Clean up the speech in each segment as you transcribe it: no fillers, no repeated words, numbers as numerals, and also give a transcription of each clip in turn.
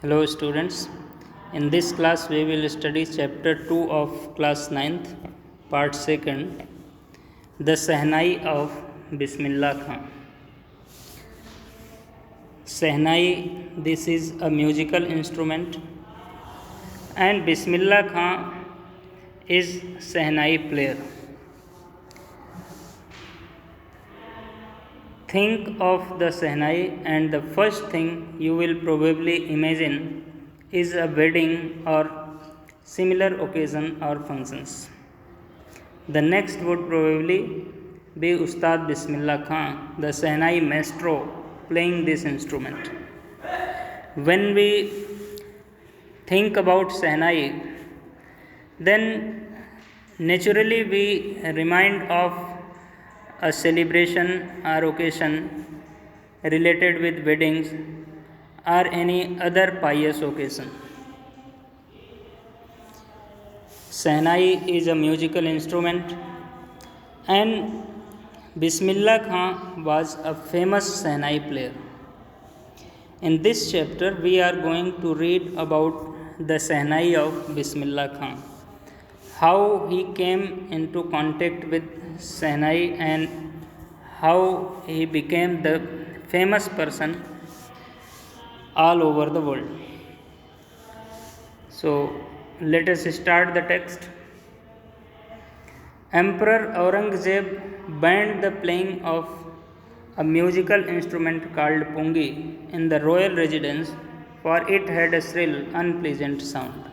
Hello students. In this class we will study chapter 2 of class 9th, part 2nd, the Sehnai of Bismillah Khan. Sehnai, this is a musical instrument, and Bismillah Khan is Sehnai player. Think of the Sehnai and the first thing you will probably imagine is a wedding or similar occasion or functions. The next would probably be Ustad Bismillah Khan, the Sehnai maestro, playing this instrument. When we think about Sehnai, then naturally we remind of a celebration or occasion related with weddings or any other pious occasion. Sehnai is a musical instrument, and Bismillah Khan was a famous Sehnai player. In this chapter, we are going to read about the Sehnai of Bismillah Khan, how he came into contact with Sehnai and how he became the famous person all over the world. So, let us start the text. Emperor Aurangzeb banned the playing of a musical instrument called pungi in the royal residence, for it had a shrill, unpleasant sound.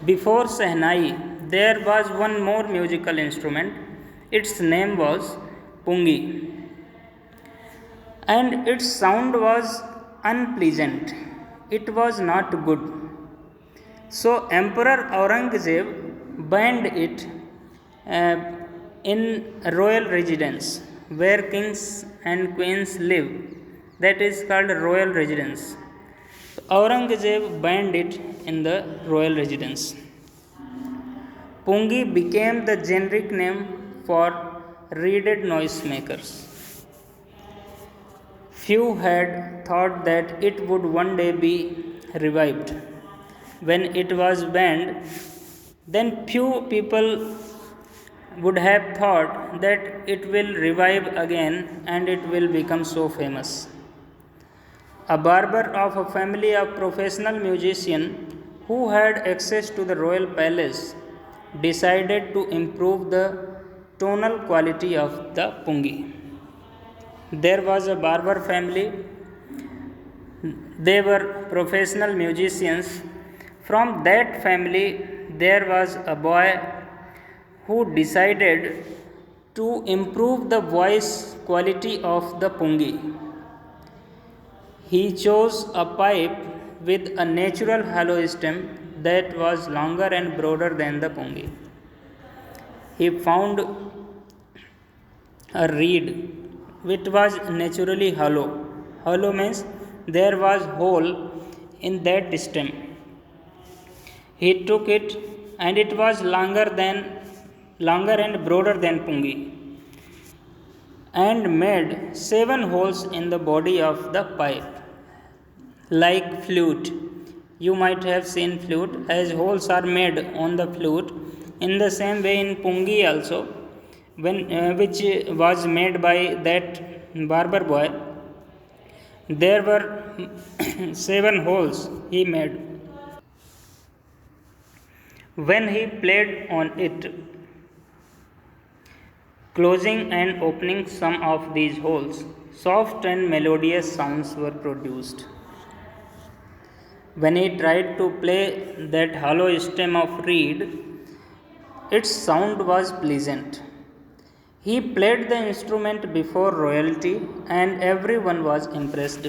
Before Sehnai, there was one more musical instrument. Its name was pungi, and its sound was unpleasant. It was not good. So Emperor Aurangzeb banned it in a royal residence where kings and queens live. That is called royal residence. Aurangzeb banned it in the royal residence. Pungi became the generic name for reeded noisemakers. Few had thought that it would one day be revived. When it was banned, then few people would have thought that it will revive again and it will become so famous. A barber of a family of professional musicians who had access to the royal palace decided to improve the tonal quality of the pungi. There was a barber family. They were professional musicians. From that family, there was a boy who decided to improve the voice quality of the pungi. He chose a pipe with a natural hollow stem that was longer and broader than the pungi. He found a reed which was naturally hollow. Hollow means there was hole in that stem. He took it, and it was longer and broader than pungi, and made 7 holes in the body of the pipe, like flute. You might have seen flute, as holes are made on the flute. In the same way, in pungi also, which was made by that barber boy, there were 7 holes he made. When he played on it, closing and opening some of these holes, soft and melodious sounds were produced. When he tried to play that hollow stem of reed, its sound was pleasant. He played the instrument before royalty, and everyone was impressed.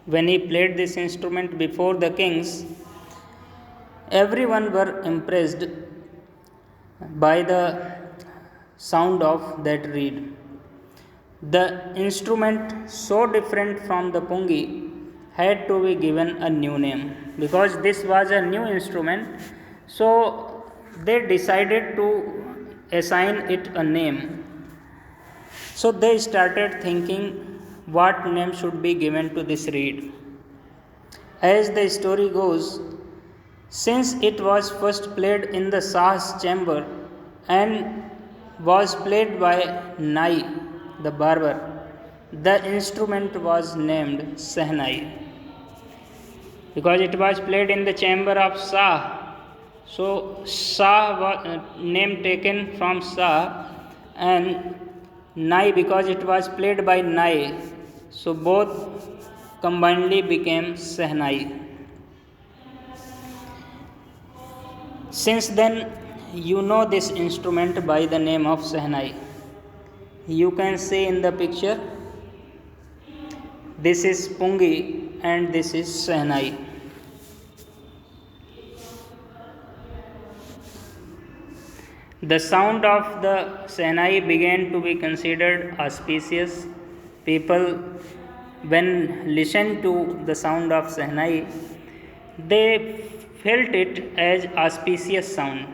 When he played this instrument before the kings, everyone were impressed by the sound of that reed. The instrument, so different from the pungi, had to be given a new name because this was a new instrument. So they decided to assign it a name. So they started thinking what name should be given to this reed. As the story goes, since it was first played in the Shah's chamber and was played by Nai, the barber, the instrument was named Sehnai. Because it was played in the chamber of Shah, so Shah was name taken from Shah, and Nai because it was played by Nai, so both combinedly became Sehnai. Since then, you know this instrument by the name of Sehnai. You can see in the picture, this is Pungi and this is Sehnai. The sound of the Sehnai began to be considered auspicious. People, when listened to the sound of Sehnai, they felt it as auspicious sound.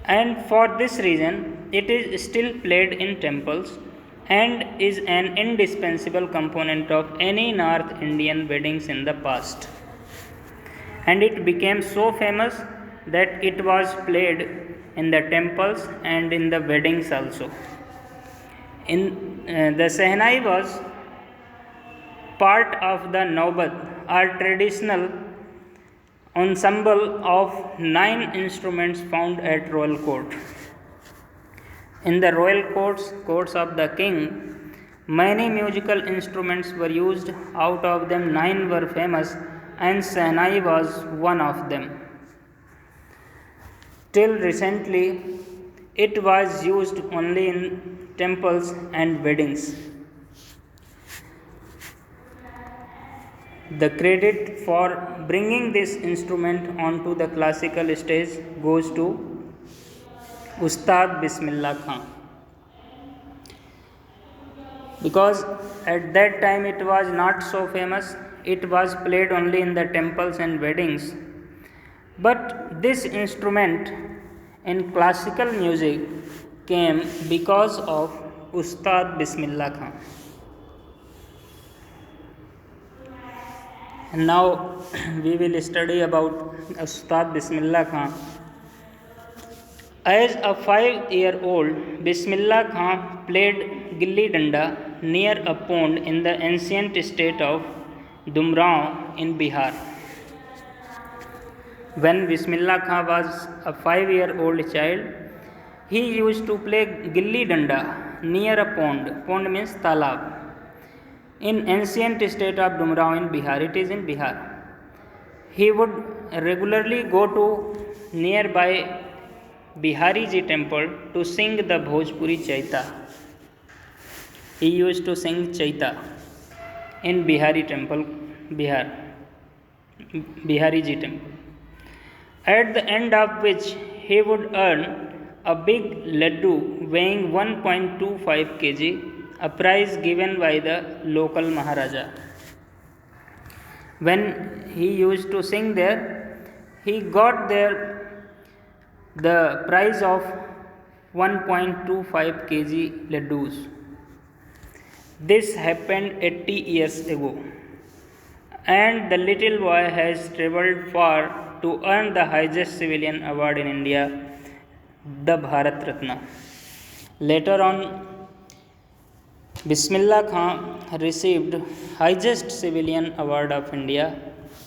And for this reason, it is still played in temples and is an indispensable component of any North Indian weddings in the past. And it became so famous that it was played in the temples and in the weddings also. The Sehnai was part of the Naubat, or traditional ensemble of 9 instruments found at royal court. In the royal courts of the king, many musical instruments were used. Out of them, 9 were famous, and Sehnai was one of them. Till recently, it was used only in temples and weddings. The credit for bringing this instrument onto the classical stage goes to Ustad Bismillah Khan. Because at that time it was not so famous, it was played only in the temples and weddings. But this instrument in classical music came because of Ustad Bismillah Khan. And now we will study about Ustad Bismillah Khan. As a 5-year-old, Bismillah Khan played gilli danda near a pond in the ancient state of Dumrao in Bihar. When Bismillah Khan was a 5-year-old child, he used to play gilli danda near a pond. Pond means talab. In ancient state of Dumrao in Bihar, it is in Bihar. He would regularly go to nearby Bihari Ji temple to sing the Bhojpuri Chaita. He used to sing Chaita in Bihari temple, Bihar, Bihari Ji temple. At the end of which he would earn a big laddu weighing 1.25 kg, a prize given by the local Maharaja. When he used to sing there, he got there the prize of 1.25 kg laddus. This happened 80 years ago, and the little boy has travelled far to earn the highest civilian award in India, the Bharat Ratna. Later on, Bismillah Khan received highest civilian award of India,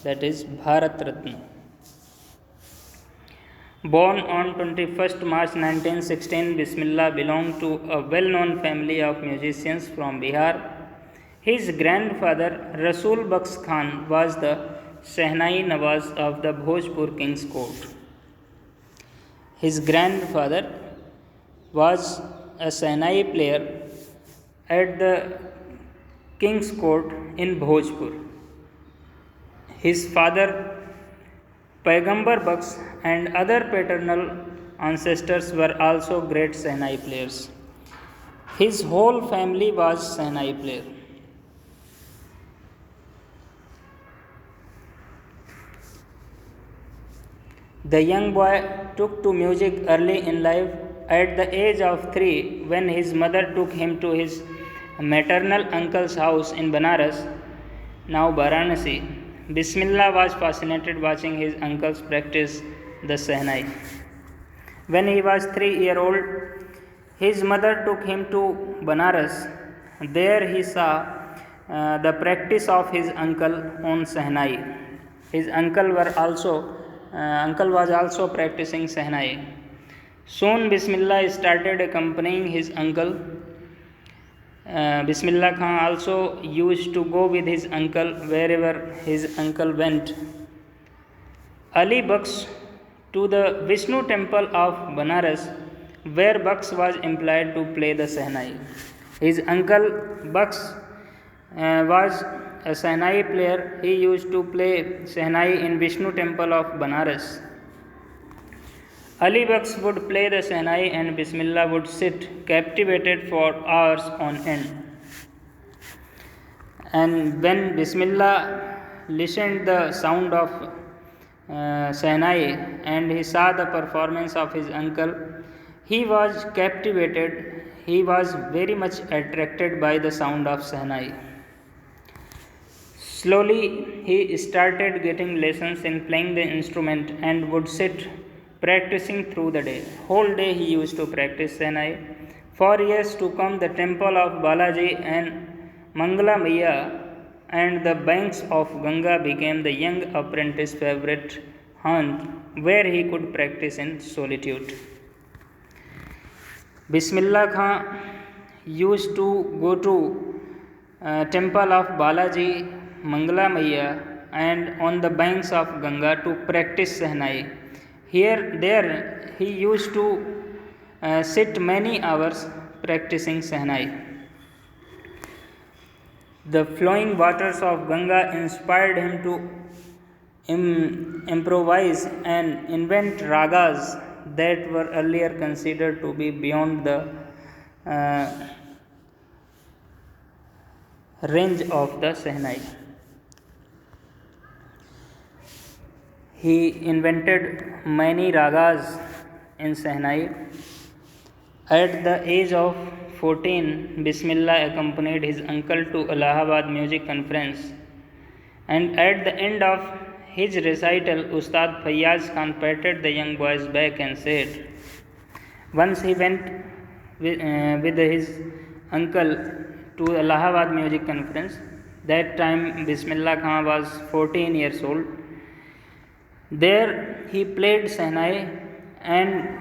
that is Bharat Ratna. Born on 21st March 1916, Bismillah belonged to a well-known family of musicians from Bihar. His grandfather Rasul Baksh Khan was the Sehnai Nawaz of the Bhojpur King's Court. His grandfather was a Sehnai player at the King's Court in Bhojpur. His father Paigambar Baksh and other paternal ancestors were also great Sehnai players. His whole family was Sehnai player. The young boy took to music early in life. At the age of 3, when his mother took him to his maternal uncle's house in Banaras, Now Varanasi. Bismillah was fascinated watching his uncles practice the Sehnai. When he was 3 years old, his mother took him to Banaras. There he saw the practice of his uncle on Sehnai. His uncle was also practicing Sehnai. Soon Bismillah started accompanying his uncle. Bismillah Khan also used to go with his uncle wherever his uncle went. Ali Baksh to the Vishnu temple of Banaras, where Baksh was employed to play the Sehnai. His uncle Baksh was a Sehnai player. He used to play Sehnai in Vishnu temple of Banaras. Ali Baksh would play the Sehnai and Bismillah would sit captivated for hours on end. And when Bismillah listened the sound of Sehnai and he saw the performance of his uncle, he was captivated. He was very much attracted by the sound of Sehnai. Slowly he started getting lessons in playing the instrument and would sit practicing through the day. Whole day he used to practice Sehnai. For years to come, the temple of Balaji and Mangala Maiya and the banks of Ganga became the young apprentice's favorite haunt where he could practice in solitude. Bismillah Khan used to go to temple of Balaji, Mangala Maiya and on the banks of Ganga to practice Sehnai. There he used to sit many hours practicing Sehnai. The flowing waters of Ganga inspired him to improvise and invent ragas that were earlier considered to be beyond the range of the Sehnai. He invented many ragas in Sehnai. At the age of 14, Bismillah accompanied his uncle to Allahabad Music Conference, and at the end of his recital, Ustad Fayyaz Khan patted the young boy's back and said, once he went with his uncle to Allahabad Music Conference. That time Bismillah Khan was 14 years old. There he played Sehnai and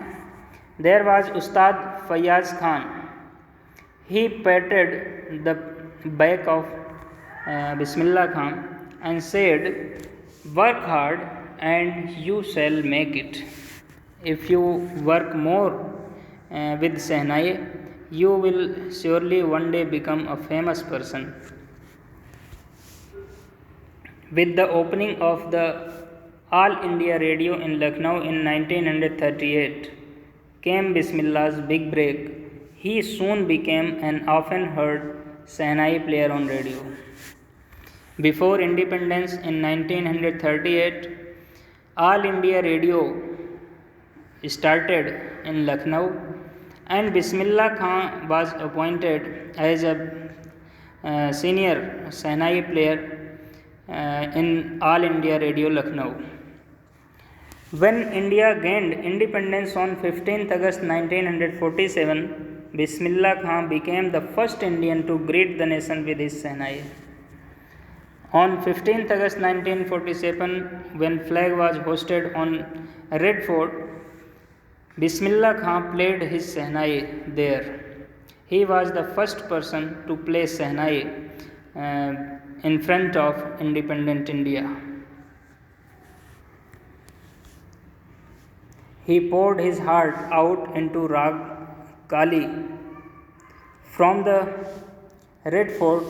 there was Ustad Fayyaz Khan. He patted the back of Bismillah Khan and said, work hard and you shall make it. If you work more with Sehnai, you will surely one day become a famous person. With the opening of the All India Radio in Lucknow in 1938 came Bismillah's big break. He soon became an often heard Sehnai player on radio. Before independence in 1938, All India Radio started in Lucknow and Bismillah Khan was appointed as a senior Sehnai player in All India Radio Lucknow. When India gained independence on 15th August 1947, Bismillah Khan became the first Indian to greet the nation with his Sehnai. On 15th August 1947, when flag was hoisted on Red Fort, Bismillah Khan played his Sehnai there. He was the first person to play Sehnai in front of independent India. He poured his heart out into Rag Kali. From the Red Fort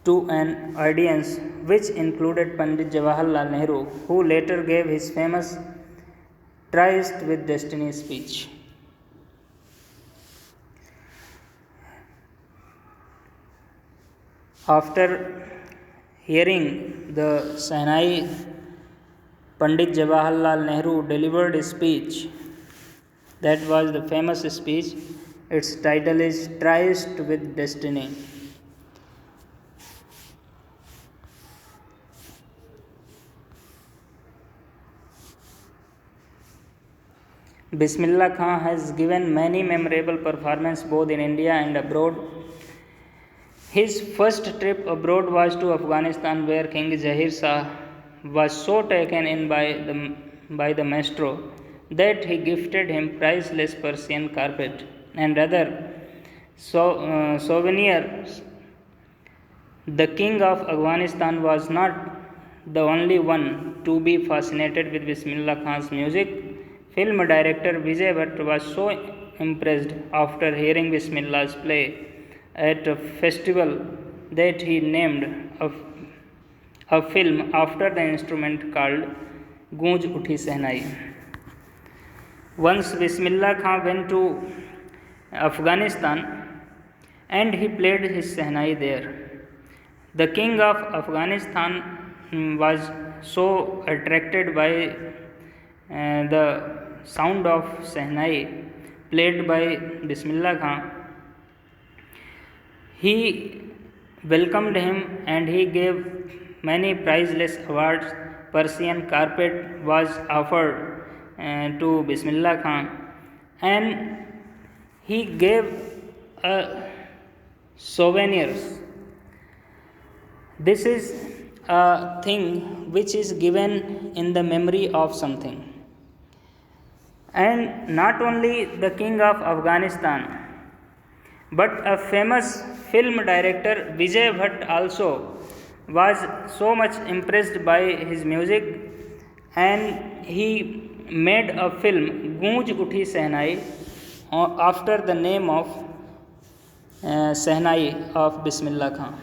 to an audience which included Pandit Jawaharlal Nehru, who later gave his famous Tryst with Destiny speech. After hearing the Sehnai, Pandit Jawaharlal Nehru delivered a speech. That was the famous speech. Its title is Tryst with Destiny. Bismillah Khan has given many memorable performances both in India and abroad. His first trip abroad was to Afghanistan, where King Zahir Shah was so taken in by the maestro that he gifted him priceless Persian carpet and other souvenirs. The king of Afghanistan was not the only one to be fascinated with Bismillah Khan's music. Film director Vijay Bhatt was so impressed after hearing Bismillah's play at a festival that he named a film after the instrument called Goonj Uthi Sehnai. Once Bismillah Khan went to Afghanistan and he played his Sehnai there. The king of Afghanistan was so attracted by the sound of Sehnai played by Bismillah Khan. He welcomed him and he gave many priceless awards. Persian carpet was offered to Bismillah Khan and he gave souvenirs. This is a thing which is given in the memory of something. And not only the king of Afghanistan, but a famous film director Vijay Bhatt also was so much impressed by his music and he made a film Goonj Uthi Sehnai after the name of Sehnai of Bismillah Khan.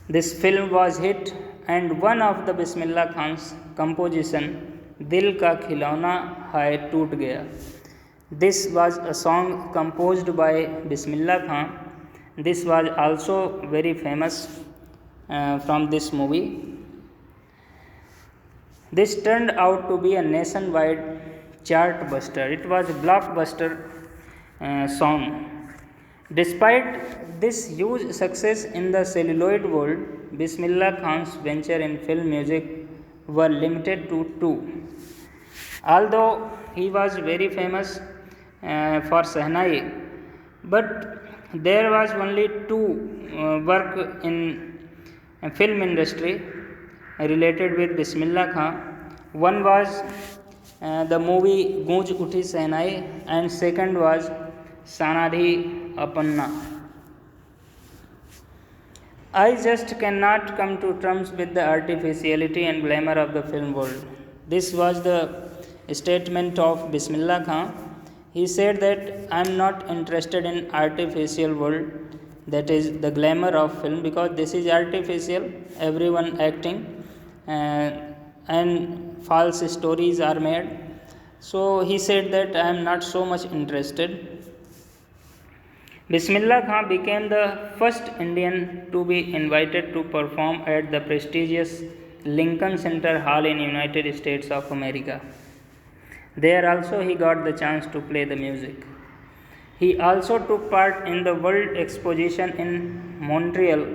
This film was hit and one of the Bismillah Khan's composition Dil Ka Khilona Hai Toot Gaya. This was a song composed by Bismillah Khan. This was also very famous from this movie. This turned out to be a nationwide chart buster. It was a blockbuster song. Despite this huge success in the celluloid world, Bismillah Khan's venture in film music were limited to two. Although he was very famous for Sehnai, but there was only two work in film industry related with Bismillah Khan. One was the movie Goonj Uthi Sehnai and second was Sanadhi Apanna. I just cannot come to terms with the artificiality and glamour of the film world. This was the statement of Bismillah Khan. He said that I am not interested in artificial world, that is the glamour of film, because this is artificial, everyone acting and false stories are made. So he said that I am not so much interested. Bismillah Khan became the first Indian to be invited to perform at the prestigious Lincoln Center Hall in United States of America. There also he got the chance to play the music. He also took part in the World Exposition in Montreal,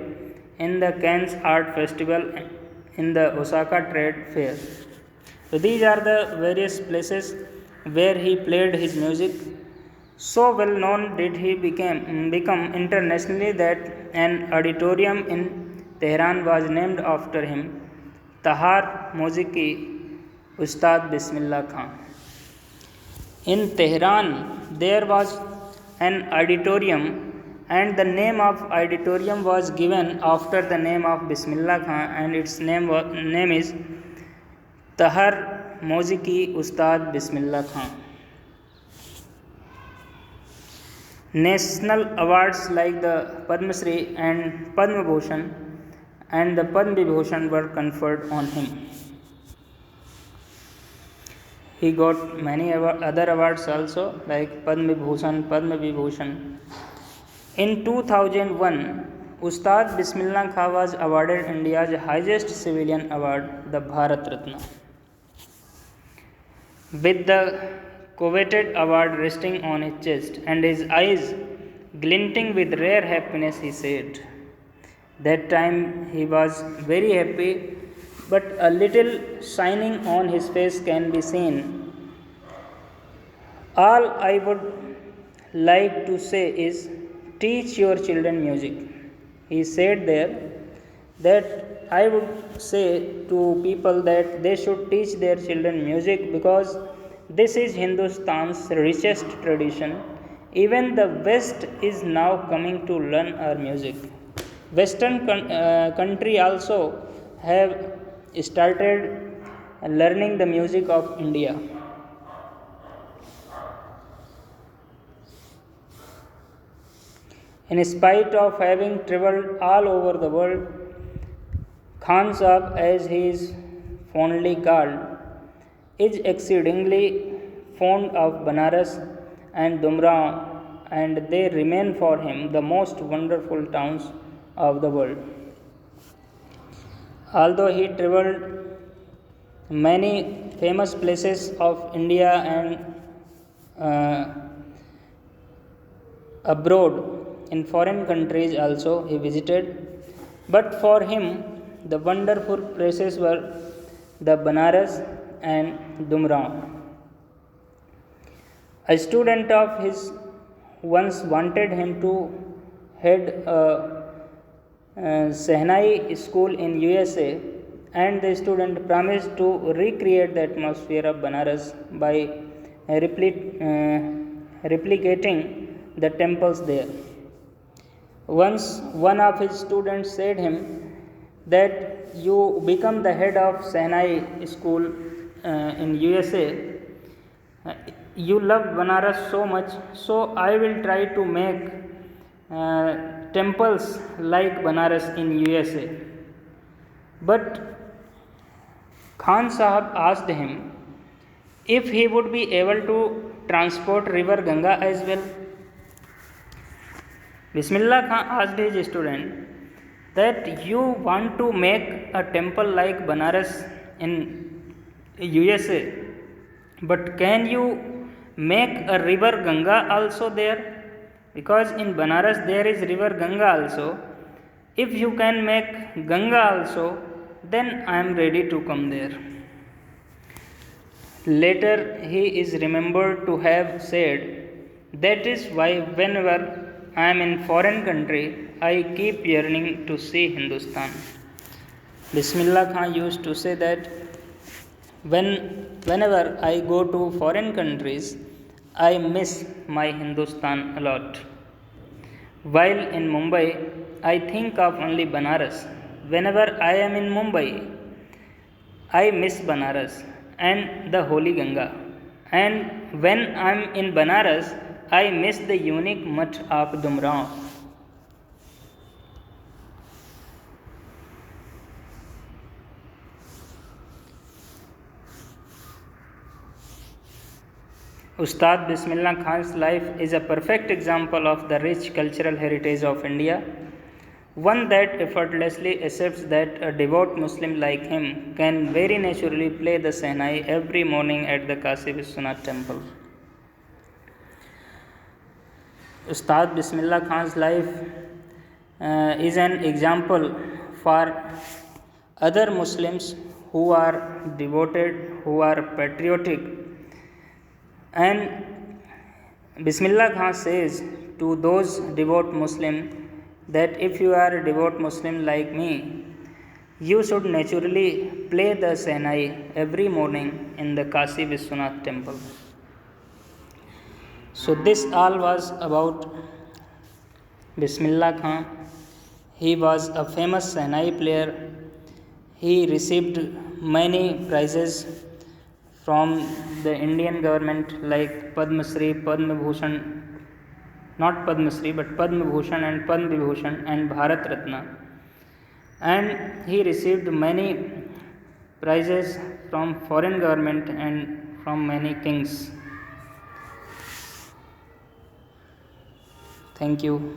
in the Cannes Art Festival, in the Osaka Trade Fair. So these are the various places where he played his music. So well known did he become internationally that an auditorium in Tehran was named after him, Tahar Moziki Ustad Bismillah Khan. In Tehran there was an auditorium and the name of auditorium was given after the name of Bismillah Khan and its name is Tahar Moziki Ustad Bismillah Khan. National awards like the Padma Shri and Padma Bhushan and the Padma Vibhushan were conferred on him. He got many other awards also like Padma Bhushan, Padma Vibhushan. In 2001, Ustad Bismillah Khan was awarded India's highest civilian award, the Bharat Ratna. With the coveted award resting on his chest and his eyes glinting with rare happiness, he said. That time he was very happy but a little shining on his face can be seen. All I would like to say is teach your children music. He said there that I would say to people that they should teach their children music because this is Hindustan's richest tradition. Even the West is now coming to learn our music. Western country also have started learning the music of India. In spite of having traveled all over the world, Khan Sahib, as he is fondly called, is exceedingly fond of Banaras and Dumraon, and they remain for him the most wonderful towns of the world. Although he traveled many famous places of India and abroad in foreign countries also he visited, but for him the wonderful places were the Banaras and Dumraon. A student of his once wanted him to head a Sehnai school in USA, and the student promised to recreate the atmosphere of Banaras by replicating the temples there. Once one of his students said him that you become the head of Sehnai school in USA, you love Banaras so much, so I will try to make temples like Banaras in USA. But Khan Sahib asked him if he would be able to transport river Ganga as well. Bismillah Khan asked his student that you want to make a temple like Banaras in USA, but can you make a river Ganga also there? Because in Banaras there is river Ganga also. If you can make Ganga also, then I am ready to come there. Later he is remembered to have said, that is why whenever I am in foreign country, I keep yearning to see Hindustan. Bismillah Khan used to say that whenever I go to foreign countries, I miss my Hindustan a lot. While in Mumbai, I think of only Banaras. Whenever I am in Mumbai, I miss Banaras and the Holy Ganga. And when I am in Banaras, I miss the unique mutt of Dumraon. Ustad Bismillah Khan's life is a perfect example of the rich cultural heritage of India, one that effortlessly accepts that a devout Muslim like him can very naturally play the Sehnai every morning at the Kasi Vishwanath temple. Ustad Bismillah Khan's life is an example for other Muslims who are devoted, who are patriotic. And Bismillah Khan says to those devout Muslims that if you are a devout Muslim like me, you should naturally play the Sehnai every morning in the Kasi Vishwanath temple. So this all was about Bismillah Khan. He was a famous Sehnai player. He received many prizes from the Indian government like Padma Shri, Padma Bhushan, not Padma Shri but Padma Bhushan and Padma Vibhushan and Bharat Ratna. And he received many prizes from foreign government and from many kings. Thank you.